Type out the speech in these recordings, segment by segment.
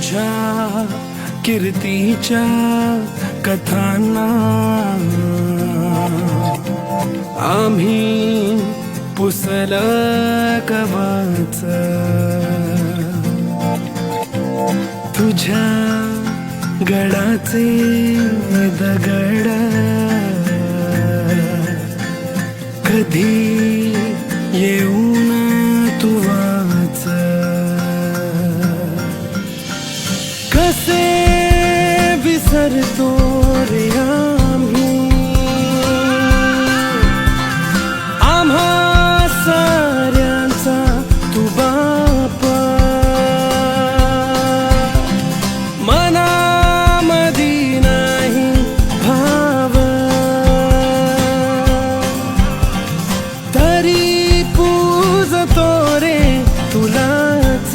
तुझ्या कीर्तीच्या कथांना आम्ही पुसलं कवच, तुझ्या गडाचे दगड कधी येऊन तू वाच, कसे विसरतो रे आम्ही आम्हा साऱ्यांचा तू बाप, मनामधी नाही भाव तरी पूजतो रे तुलाच.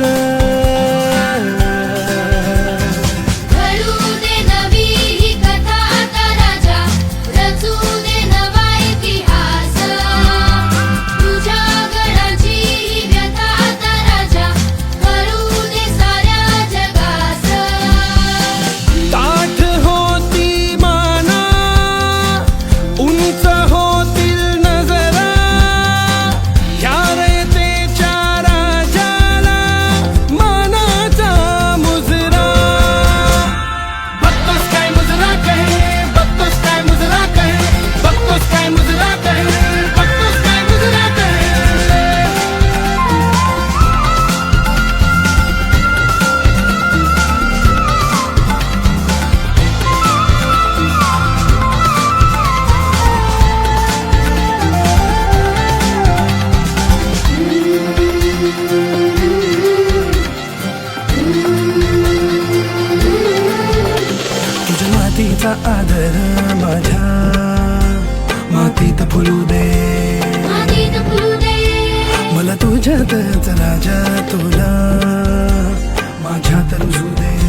मातीचा आदर माझ्या मातीत फुलू दे, मला तुझ्यातच राजा तुला माझ्यात रुजू दे.